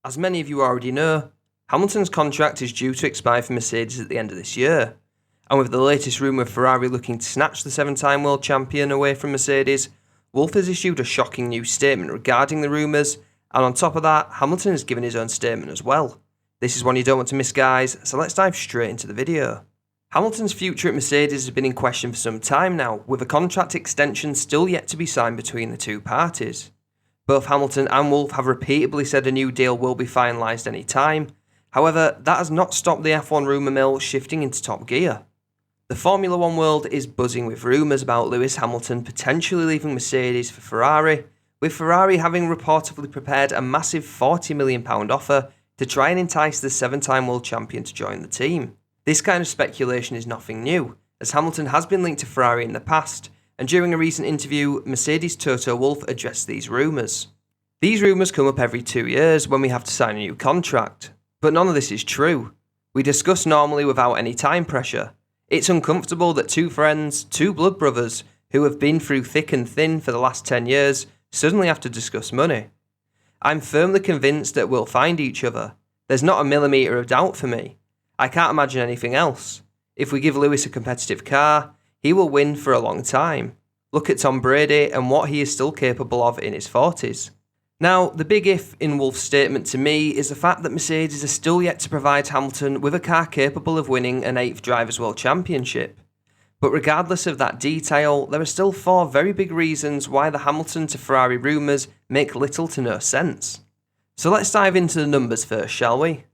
As many of you already know, Hamilton's contract is due to expire for Mercedes at the end of this year, and with the latest rumour of Ferrari looking to snatch the 7-time world champion away from Mercedes, Wolff has issued a shocking new statement regarding the rumours, and on top of that, Hamilton has given his own statement as well. This is one you don't want to miss, guys, so let's dive straight into the video. Hamilton's future at Mercedes has been in question for some time now, with a contract extension still yet to be signed between the two parties. Both Hamilton and Wolff have repeatedly said a new deal will be finalised any time. However, that has not stopped the F1 rumour mill shifting into top gear. The Formula 1 world is buzzing with rumours about Lewis Hamilton potentially leaving Mercedes for Ferrari, with Ferrari having reportedly prepared a massive £40 million offer to try and entice the 7-time world champion to join the team. This kind of speculation is nothing new, as Hamilton has been linked to Ferrari in the past, and during a recent interview, Mercedes Toto Wolff addressed these rumours. These rumours come up every 2 years when we have to sign a new contract, but none of this is true. We discuss normally without any time pressure. It's uncomfortable that two friends, two blood brothers, who have been through thick and thin for the last 10 years, suddenly have to discuss money. I'm firmly convinced that we'll find each other. There's not a millimetre of doubt for me. I can't imagine anything else. If we give Lewis a competitive car, he will win for a long time. Look at Tom Brady and what he is still capable of in his 40s. Now, the big if in Wolff's statement to me is the fact that Mercedes are still yet to provide Hamilton with a car capable of winning an 8th Drivers' World Championship. But regardless of that detail, there are still 4 very big reasons why the Hamilton to Ferrari rumours make little to no sense. So let's dive into the numbers first, shall we?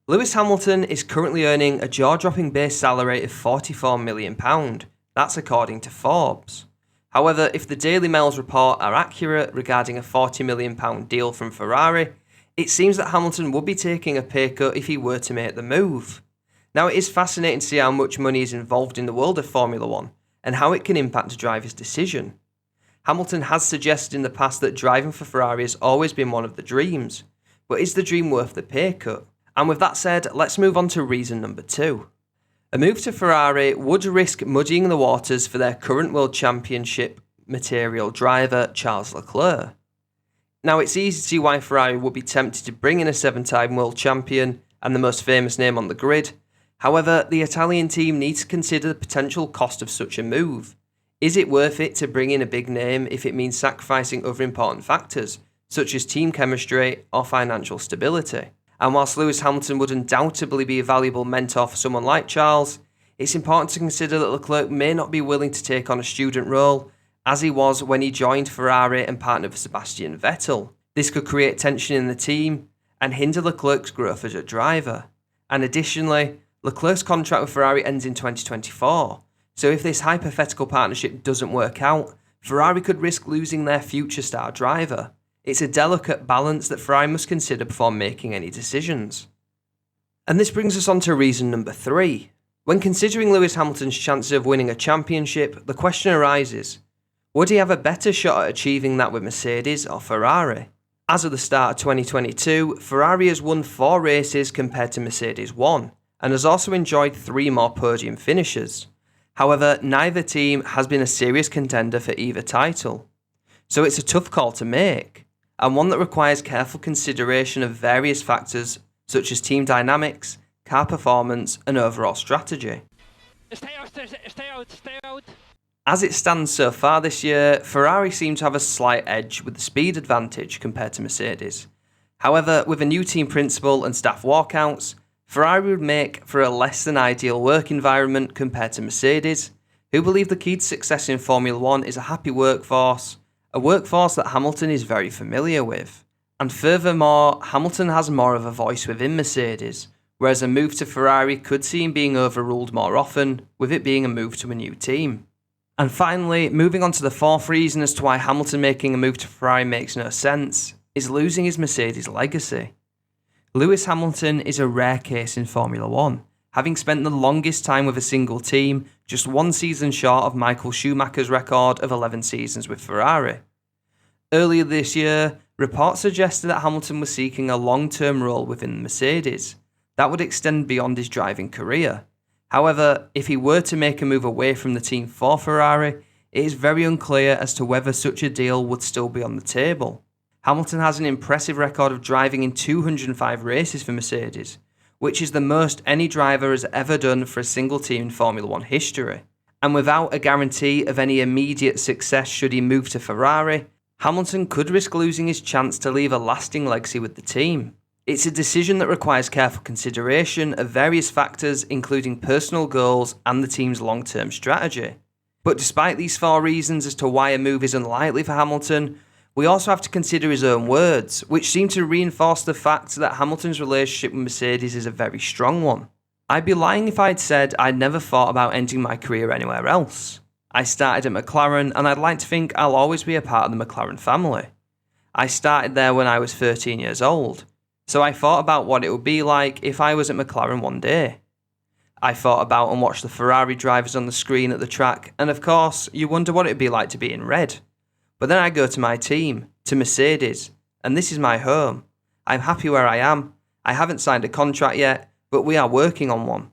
Lewis Hamilton is currently earning a jaw-dropping base salary of £44 million. That's according to Forbes. However, if the Daily Mail's report are accurate regarding a £40 million deal from Ferrari, it seems that Hamilton would be taking a pay cut if he were to make the move. Now, it is fascinating to see how much money is involved in the world of Formula 1 and how it can impact a driver's decision. Hamilton has suggested in the past that driving for Ferrari has always been one of the dreams, but is the dream worth the pay cut? And with that said, let's move on to reason number 2. A move to Ferrari would risk muddying the waters for their current World Championship material driver, Charles Leclerc. Now, it's easy to see why Ferrari would be tempted to bring in a 7-time world champion and the most famous name on the grid. However, the Italian team needs to consider the potential cost of such a move. Is it worth it to bring in a big name if it means sacrificing other important factors, such as team chemistry or financial stability? And whilst Lewis Hamilton would undoubtedly be a valuable mentor for someone like Charles, it's important to consider that Leclerc may not be willing to take on a student role, as he was when he joined Ferrari and partnered with Sebastian Vettel. This could create tension in the team and hinder Leclerc's growth as a driver. And additionally, Leclerc's contract with Ferrari ends in 2024, so if this hypothetical partnership doesn't work out, Ferrari could risk losing their future star driver. It's a delicate balance that Ferrari must consider before making any decisions. And this brings us on to reason number 3. When considering Lewis Hamilton's chances of winning a championship, the question arises, would he have a better shot at achieving that with Mercedes or Ferrari? As of the start of 2022, Ferrari has won 4 races compared to Mercedes 1, and has also enjoyed 3 more podium finishes. However, neither team has been a serious contender for either title. So it's a tough call to make, and one that requires careful consideration of various factors such as team dynamics, car performance, and overall strategy. Stay out. As it stands so far this year, Ferrari seem to have a slight edge with the speed advantage compared to Mercedes. However, with a new team principal and staff walkouts, Ferrari would make for a less than ideal work environment compared to Mercedes, who believe the key to success in Formula 1 is a happy workforce, a workforce that Hamilton is very familiar with. And furthermore, Hamilton has more of a voice within Mercedes, whereas a move to Ferrari could see him being overruled more often, with it being a move to a new team. And finally, moving on to the 4th reason as to why Hamilton making a move to Ferrari makes no sense, is losing his Mercedes legacy. Lewis Hamilton is a rare case in Formula 1, having spent the longest time with a single team, just 1 season short of Michael Schumacher's record of 11 seasons with Ferrari. Earlier this year, reports suggested that Hamilton was seeking a long-term role within Mercedes that would extend beyond his driving career. However, if he were to make a move away from the team for Ferrari, it is very unclear as to whether such a deal would still be on the table. Hamilton has an impressive record of driving in 205 races for Mercedes, which is the most any driver has ever done for a single team in Formula 1 history. And without a guarantee of any immediate success should he move to Ferrari, Hamilton could risk losing his chance to leave a lasting legacy with the team. It's a decision that requires careful consideration of various factors, including personal goals and the team's long-term strategy. But despite these 4 reasons as to why a move is unlikely for Hamilton, we also have to consider his own words, which seem to reinforce the fact that Hamilton's relationship with Mercedes is a very strong one. I'd be lying if I'd said I'd never thought about ending my career anywhere else. I started at McLaren and I'd like to think I'll always be a part of the McLaren family. I started there when I was 13 years old, so I thought about what it would be like if I was at McLaren one day. I thought about and watched the Ferrari drivers on the screen at the track, and of course, you wonder what it'd be like to be in red. But then I go to my team, to Mercedes, and this is my home. I'm happy where I am. I haven't signed a contract yet, but we are working on one.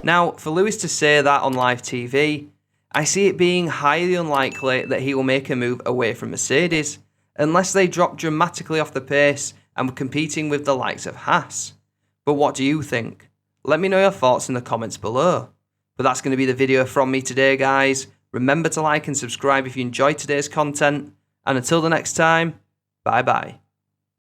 Now, for Lewis to say that on live TV, I see it being highly unlikely that he will make a move away from Mercedes, unless they drop dramatically off the pace and were competing with the likes of Haas. But what do you think? Let me know your thoughts in the comments below. But that's going to be the video from me today, guys. Remember to like and subscribe if you enjoyed today's content. And until the next time, bye bye.